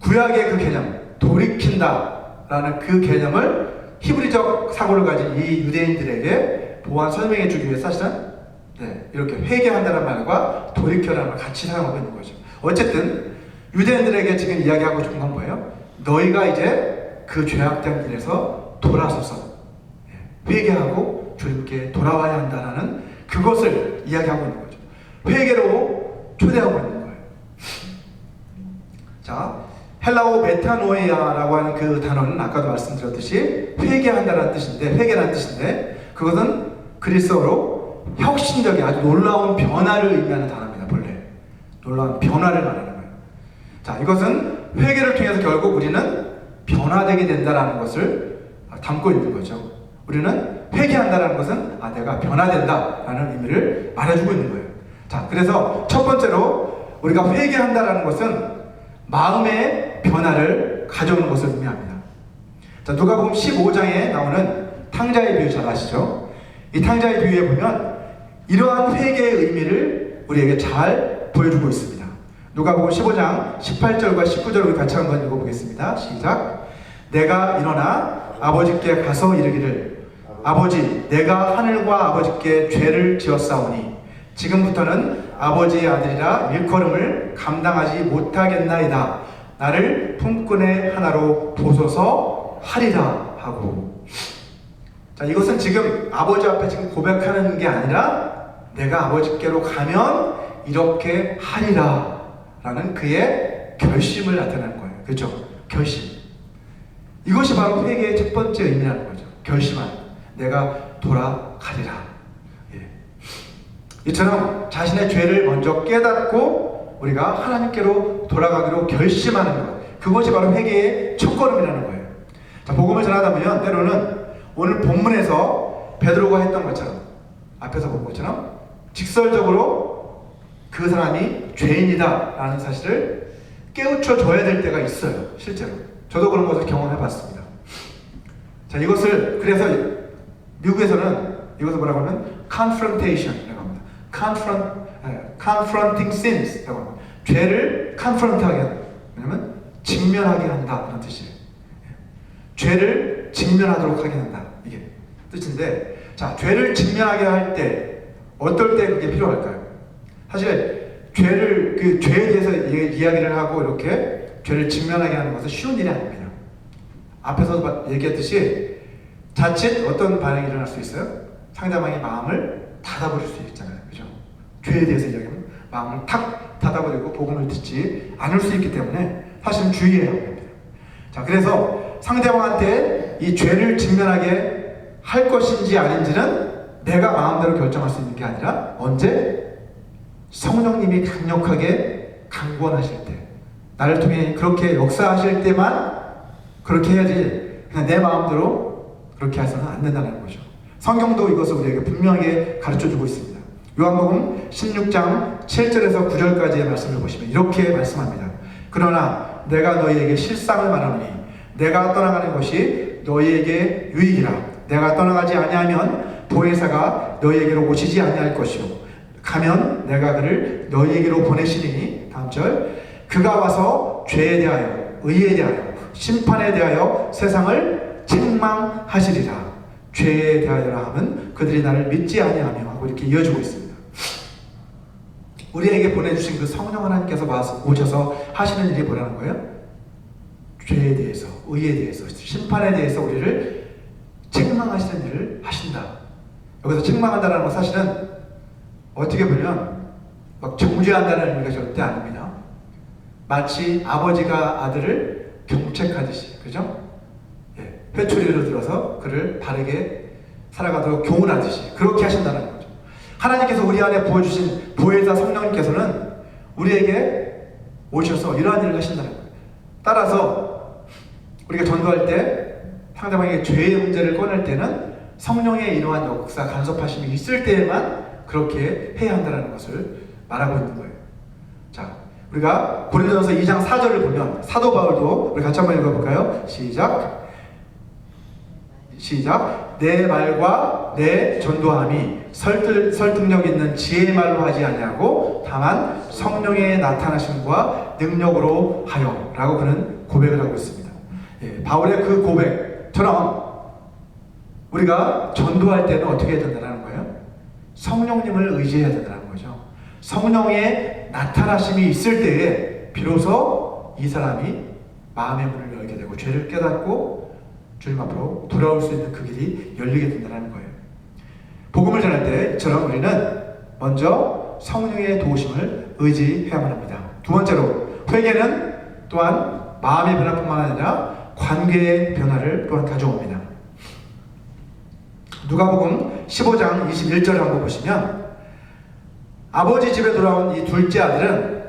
구약의 그 개념, 돌이킨다라는 그 개념을 히브리적 사고를 가진 이 유대인들에게 보완 설명해 주기 위해서 사실은 이렇게 회개한다는 말과 돌이켜라는 말 같이 사용하고 있는 거죠. 어쨌든 유대인들에게 지금 이야기하고 싶은 건 뭐예요? 너희가 이제 그 죄악된 길에서 돌아서서 회개하고 주님께 돌아와야 한다는 그것을 이야기하고 있는 거죠. 회개로 초대하고 있는 거예요. 자, 헬라어 메타노이아라고 하는 그 단어는 아까도 말씀드렸듯이 회개한다는 뜻인데, 회개라는 뜻인데 그것은 그리스어로 혁신적인 아주 놀라운 변화를 의미하는 단어입니다. 본래 놀라운 변화를 말하는 거예요. 자, 이것은 회개를 통해서 결국 우리는 변화되게 된다는 것을 담고 있는 거죠. 우리는 회개한다는 것은 내가 변화된다라는 의미를 말해주고 있는 거예요. 자, 그래서 첫 번째로 우리가 회개한다는 것은 마음의 변화를 가져오는 것을 의미합니다. 자, 누가복음 15장에 나오는 탕자의 비유 잘 아시죠? 이 탕자의 비유에 보면 이러한 회개의 의미를 우리에게 잘 보여주고 있습니다. 누가복음 15장 18절과 19절을 우리 같이 한번 읽어보겠습니다. 시작. 내가 일어나 아버지께 가서 이르기를 아버지, 내가 하늘과 아버지께 죄를 지었사오니 지금부터는 아버지의 아들이라 일컬음을 감당하지 못하겠나이다. 나를 품꾼의 하나로 보소서 하리라 하고. 자, 이것은 지금 아버지 앞에 지금 고백하는 게 아니라 내가 아버지께로 가면 이렇게 하리라 라는 그의 결심을 나타내는 거예요. 그렇죠? 결심. 이것이 바로 회개의 첫 번째 의미라는 거죠. 결심한. 내가 돌아가리라. 이처럼 자신의 죄를 먼저 깨닫고 우리가 하나님께로 돌아가기로 결심하는 것, 그것이 바로 회개의 첫걸음이라는 거예요. 자, 복음을 전하다 보면 때로는 오늘 본문에서 베드로가 했던 것처럼, 앞에서 본 것처럼 직설적으로 그 사람이 죄인이다 라는 사실을 깨우쳐 줘야 될 때가 있어요. 실제로 저도 그런 것을 경험해 봤습니다. 자, 이것을 그래서 미국에서는 이것을 뭐라고 하면 confrontation이라고 합니다. confronting sins라고 합니다. 죄를 confront하게 한다. 왜냐면 직면하게 한다 그런 뜻이에요. 죄를 직면하도록 하게 한다, 이게 뜻인데, 자, 죄를 직면하게 할 때 어떨 때 그게 필요할까요? 사실 죄를 그 죄에 대해서 이야기를 하고 이렇게 죄를 직면하게 하는 것은 쉬운 일이 아닙니다. 앞에서 얘기했듯이 자칫 어떤 반응이 일어날 수 있어요? 상대방의 마음을 닫아버릴 수 있잖아요. 그죠? 죄에 대해서 이야기하면 마음을 탁 닫아버리고 복음을 듣지 않을 수 있기 때문에 사실은 주의해야 합니다. 자, 그래서 상대방한테 이 죄를 직면하게 할 것인지 아닌지는 내가 마음대로 결정할 수 있는 게 아니라 언제? 성령님이 강력하게 강권하실 때, 나를 통해 그렇게 역사하실 때만 그렇게 해야지 그냥 내 마음대로 그렇게 해서는 안 된다는 거죠. 성경도 이것을 우리에게 분명하게 가르쳐주고 있습니다. 요한복음 16장 7절에서 9절까지의 말씀을 보시면 이렇게 말씀합니다. 그러나 내가 너희에게 실상을 말하노니 내가 떠나가는 것이 너희에게 유익이라. 내가 떠나가지 아니하면 보혜사가 너희에게로 오시지 아니할 것이요 가면 내가 그를 너희에게로 보내시니, 다음 절, 그가 와서 죄에 대하여 의에 대하여 심판에 대하여 세상을 책망하시리라. 죄에 대하여라 하면 그들이 나를 믿지 아니하며 하고 이렇게 이어지고 있습니다. 우리에게 보내주신 그 성령 하나님께서 오셔서 하시는 일이 뭐라는 거예요? 죄에 대해서, 의에 대해서, 심판에 대해서 우리를 책망하시는 일을 하신다. 여기서 책망한다는 건 사실은 어떻게 보면 막 정죄한다는 의미가 절대 아닙니다. 마치 아버지가 아들을 경책하듯이, 그죠? 예, 회초리를 들어서 그를 바르게 살아가도록 교훈하듯이 그렇게 하신다는 거죠. 하나님께서 우리 안에 부어주신 보혜사 성령님께서는 우리에게 오셔서 이러한 일을 하신다는 거예요. 따라서 우리가 전도할 때 상대방에게 죄의 문제를 꺼낼 때는 성령의 이러한 역사, 간섭하심이 있을 때에만 그렇게 해야 한다는 것을 말하고 있는 거예요. 자, 우리가 고린도전서 2장 4절을 보면 사도 바울도 우리 같이 한번 읽어볼까요? 시작. 내 말과 내 전도함이 설득력 있는 지혜의 말로 하지 아니하고 다만 성령의 나타나심과 능력으로 하여 라고 그는 고백을 하고 있습니다. 예, 바울의 그 고백처럼 우리가 전도할 때는 어떻게 해야 된다는 거예요? 성령님을 의지해야 된다는 거죠. 성령의 나타나심이 있을 때에 비로소 이 사람이 마음의 문을 열게 되고 죄를 깨닫고 주님 앞으로 돌아올 수 있는 그 길이 열리게 된다는 거예요. 복음을 전할 때처럼 우리는 먼저 성령의 도우심을 의지해야만 합니다. 두 번째로 회개는 또한 마음의 변화뿐만 아니라 관계의 변화를 또한 가져옵니다. 누가복음 15장 21절을 한번 보시면 아버지 집에 돌아온 이 둘째 아들은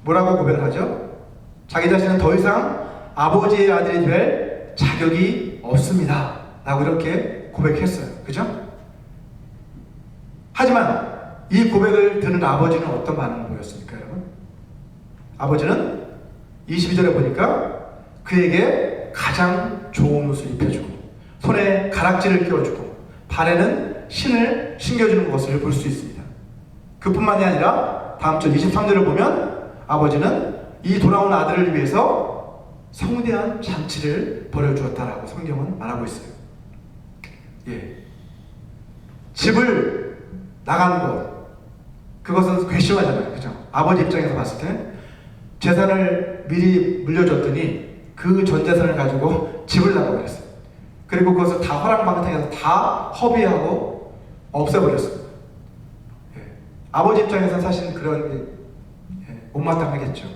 뭐라고 고백을 하죠? 자기 자신은 더 이상 아버지의 아들이 될 자격이 없습니다 라고 이렇게 고백했어요. 그죠? 하지만 이 고백을 듣는 아버지는 어떤 반응을 보였습니까, 여러분? 아버지는 22절에 보니까 그에게 가장 좋은 옷을 입혀주고 손에 가락지를 끼워주고 발에는 신을 신겨주는 것을 볼 수 있습니다. 그뿐만이 아니라 다음 절 23절을 보면 아버지는 이 돌아온 아들을 위해서 성대한 잔치를 벌여주었다라고 성경은 말하고 있어요. 예. 집을 나간 것, 그것은 괘씸하잖아요. 그죠? 아버지 입장에서 봤을 때 재산을 미리 물려줬더니 그 전 재산을 가지고 집을 나가버렸어요. 그리고 그것을 다 허랑방탕해서 다 허비하고 없애버렸어요. 예. 아버지 입장에서는 사실 그런 못마땅하겠죠.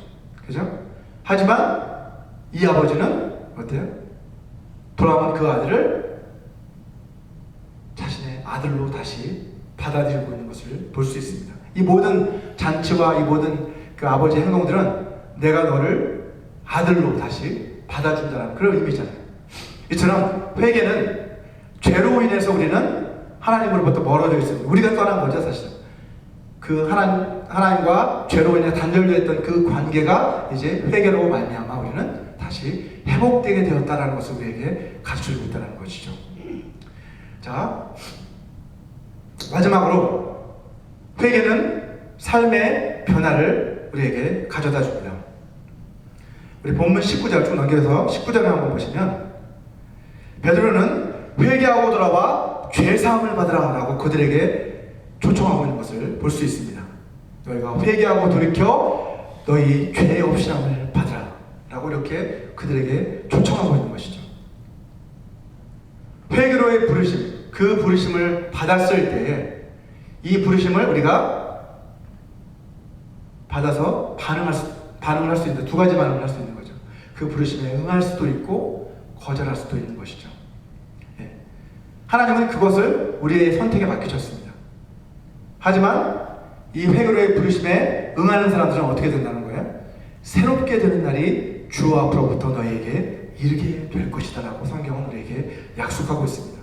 그죠? 하지만 이 아버지는 어때요? 돌아온 그 아들을 자신의 아들로 다시 받아들이고 있는 것을 볼 수 있습니다. 이 모든 잔치와 이 모든 그 아버지의 행동들은 내가 너를 아들로 다시 받아준다는 그런 의미잖아요. 이처럼 회개는 죄로 인해서 우리는 하나님으로부터 멀어져 있습니다. 우리가 떠난 거죠, 사실. 그 하나님과 죄로 인해 단절되어 있던 그 관계가 이제 회개로 말미암아 우리는 다시 회복되게 되었다는 것을 우리에게 가르쳐주고 있다는 것이죠. 자, 마지막으로 회개는 삶의 변화를 우리에게 가져다 줍니다. 우리 본문 19절 쭉 넘겨서 19절을 한번 보시면 베드로는 회개하고 돌아와 죄사함을 받으라 라고 그들에게 초청하고 있는 것을 볼 수 있습니다. 너희가 회개하고 돌이켜 너희 죄 없이함을 받으라 라고 이렇게 그들에게 초청하고 있는 것이죠. 회개로의 부르심, 그 부르심을 받았을 때에 이 부르심을 우리가 받아서 반응을 할 수 있는데 두 가지 반응을 할 수 있는 거죠. 그 부르심에 응할 수도 있고 거절할 수도 있는 것이죠. 예. 하나님은 그것을 우리의 선택에 맡기셨습니다. 하지만 이 회개로의 부르심에 응하는 사람들은 어떻게 된다는 거예요? 새롭게 되는 날이 주 앞으로부터 너희에게 이르게 될 것이다 라고 성경은 우리에게 약속하고 있습니다.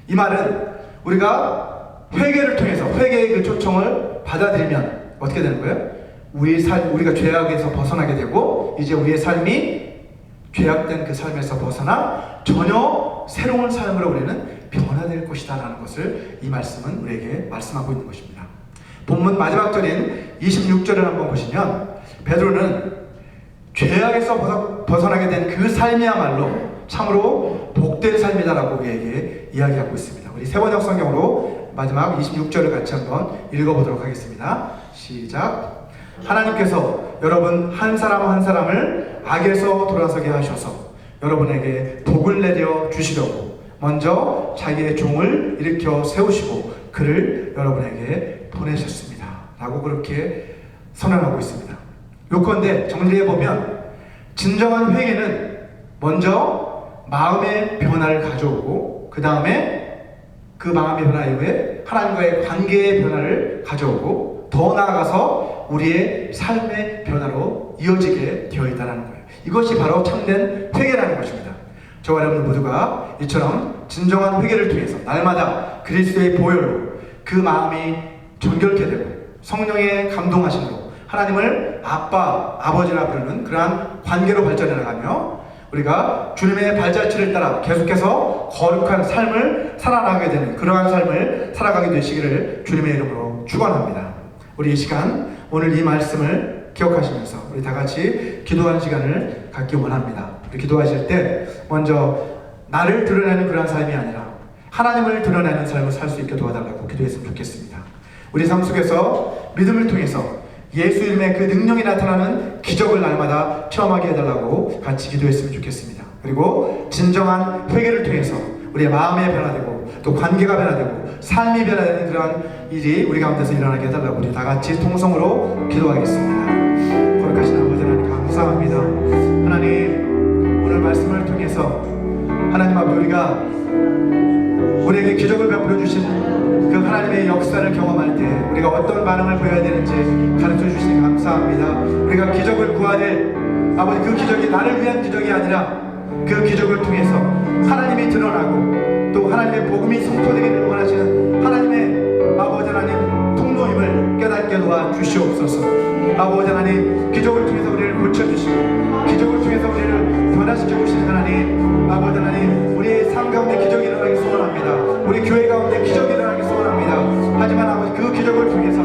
이 말은 우리가 회개를 통해서 회개의 그 초청을 받아들이면 어떻게 되는 거예요? 우리가 죄악에서 벗어나게 되고 이제 우리의 삶이 죄악된 그 삶에서 벗어나 전혀 새로운 삶으로 우리는 변화될 것이다 라는 것을 이 말씀은 우리에게 말씀하고 있는 것입니다. 본문 마지막 절인 26절을 한번 보시면 베드로는 죄악에서 벗어나게 된 그 삶이야말로 참으로 복된 삶이다라고 우리에게 이야기하고 있습니다. 우리 세번역 성경으로 마지막 26절을 같이 한번 읽어보도록 하겠습니다. 시작. 하나님께서 여러분 한 사람 한 사람을 악에서 돌아서게 하셔서 여러분에게 복을 내려 주시려고 먼저 자기의 종을 일으켜 세우시고 그를 여러분에게 보내셨습니다 라고 그렇게 선언하고 있습니다. 요컨대 정리해보면 진정한 회개는 먼저 마음의 변화를 가져오고 그 다음에 그 마음의 변화 이후에 하나님과의 관계의 변화를 가져오고 더 나아가서 우리의 삶의 변화로 이어지게 되어 있다는 거예요. 이것이 바로 참된 회개라는 것입니다. 저와 여러분 모두가 이처럼 진정한 회개를 통해서 날마다 그리스도의 보혈로 그 마음이 정결케 되고 성령의 감동하심으로 하나님을 아빠, 아버지라 부르는 그러한 관계로 발전해 나가며 우리가 주님의 발자취를 따라 계속해서 거룩한 삶을 살아나가게 되는 그러한 삶을 살아가게 되시기를 주님의 이름으로 축원합니다. 우리 이 시간 오늘 이 말씀을 기억하시면서 우리 다 같이 기도하는 시간을 갖기 원합니다. 우리 기도하실 때 먼저 나를 드러내는 그런 삶이 아니라 하나님을 드러내는 삶을 살 수 있게 도와달라고 기도했으면 좋겠습니다. 우리 삶 속에서 믿음을 통해서 예수 이름의 그 능력이 나타나는 기적을 날마다 체험하게 해달라고 같이 기도했으면 좋겠습니다. 그리고 진정한 회개를 통해서 우리의 마음이 변화되고 또 관계가 변화되고 삶이 변화되는 그런 일이 우리 가운데서 일어나게 해달라고 우리 다 같이 통성으로 기도하겠습니다. 거룩하신 아버지 하나님 감사합니다. 하나님 오늘 말씀을 통해서 하나님 앞에 우리에게 기적을 베풀어 주신 그 하나님의 역사를 경험할 때 우리가 어떤 반응을 보여야 되는지 가르쳐 주시니 감사합니다. 우리가 기적을 구하되 아버지 그 기적이 나를 위한 기적이 아니라 그 기적을 통해서 하나님이 드러나고 또 하나님의 복음이 선포되기를 원하시는 하나님의 아버지 하나님 통로임을 깨닫게 도와 주시옵소서. 아버지 하나님 기적을 통해서 우리를 고쳐주시고 기적을 통해서 우리를 변화시켜 주시는 하나님 아버지 하나님 우리의 삶 가운데 기적이 일어나기 소원합니다. 우리 교회 가운데 기적이 일어나기 소원합니다. 하지만 아버지 그 기적을 통해서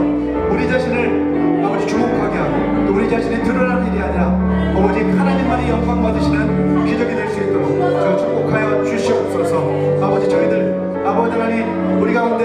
우리 자신을 아버지 주목하게 하고 또 우리 자신이 드러나는 일이 아니라 오직 하나님만이 영광 받으시는 기적이 될 수 있도록 저 축복하여 주시옵소서. 아버지 저희들 아버지 하나님 우리 가운데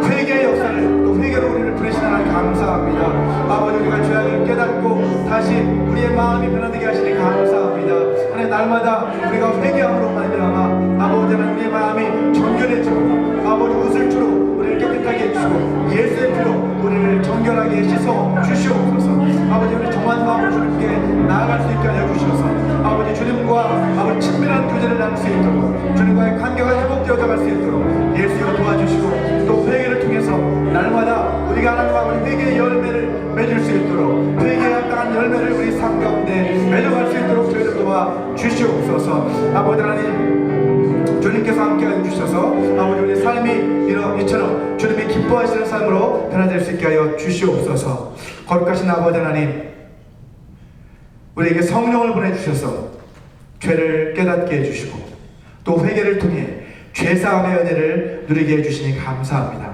회개의 역사를 또 회개로 우리를 부르시는 하나님 감사합니다. 아버지 우리가 죄악을 깨닫고 다시 우리의 마음이 변화되게 하시니 감사합니다. 하나님 날마다 우리가 회개함으로 말미암아 아버지 하나님 우리의 마음이 정결해지고 아버지 웃을 줄로 우리를 깨끗하게 해주시고 예수의 피로 우리를 정결하게 씻어 주시옵소서. 아버지 우리 정한 마음으로 주님께 나아갈 수 있게 하여 주셔서 아버지 주님과 아버지 친밀한 교제를 나눌 수 있도록 주님과의 관계가 회복되어져 갈 수 있도록 예수여 도와주시고 또 회개를 통해서 날마다 우리가 하나님과 아버지 회개의 열매를 맺을 수 있도록 회개에 합당한 열매를 우리 삶 가운데 맺어갈 수 있도록 저희를 도와 주시옵소서. 아버지 하나님 주님께서 함께 해주셔서 아버지 우리의 삶이 이처럼 주님이 기뻐하시는 삶으로 변화될 수 있게 하여 주시옵소서. 거룩하신 아버지 하나님 우리에게 성령을 보내주셔서 죄를 깨닫게 해주시고 또 회개를 통해 죄사함의 은혜를 누리게 해주시니 감사합니다.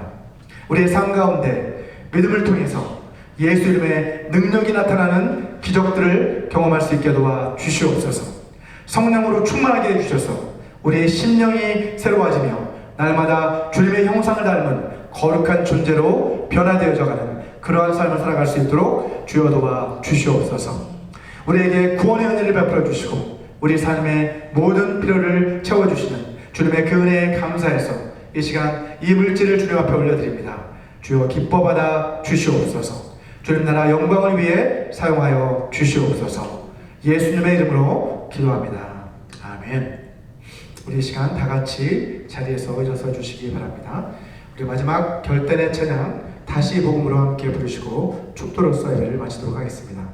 우리의 삶 가운데 믿음을 통해서 예수 이름의 능력이 나타나는 기적들을 경험할 수 있게 도와 주시옵소서. 성령으로 충만하게 해주셔서 우리의 심령이 새로워지며 날마다 주님의 형상을 닮은 거룩한 존재로 변화되어져 가는 그러한 삶을 살아갈 수 있도록 주여 도와 주시옵소서. 우리에게 구원의 은혜를 베풀어 주시고 우리 삶의 모든 필요를 채워주시는 주님의 그 은혜에 감사해서 이 시간 이 물질을 주님 앞에 올려드립니다. 주여 기뻐 받아 주시옵소서. 주님 나라 영광을 위해 사용하여 주시옵소서. 예수님의 이름으로 기도합니다. 아멘. 우리 이 시간 다 같이 자리에서 일어서 주시기 바랍니다. 우리 마지막 결단의 찬양 다시 복음으로 함께 부르시고 축도로서 예배를 마치도록 하겠습니다.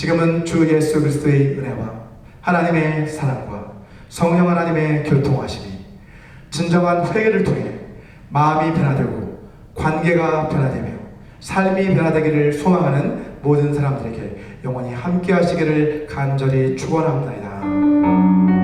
지금은 주 예수 그리스도의 은혜와 하나님의 사랑과 성령 하나님의 교통하심이 진정한 회개를 통해 마음이 변화되고 관계가 변화되며 삶이 변화되기를 소망하는 모든 사람들에게 영원히 함께 하시기를 간절히 축원합니다.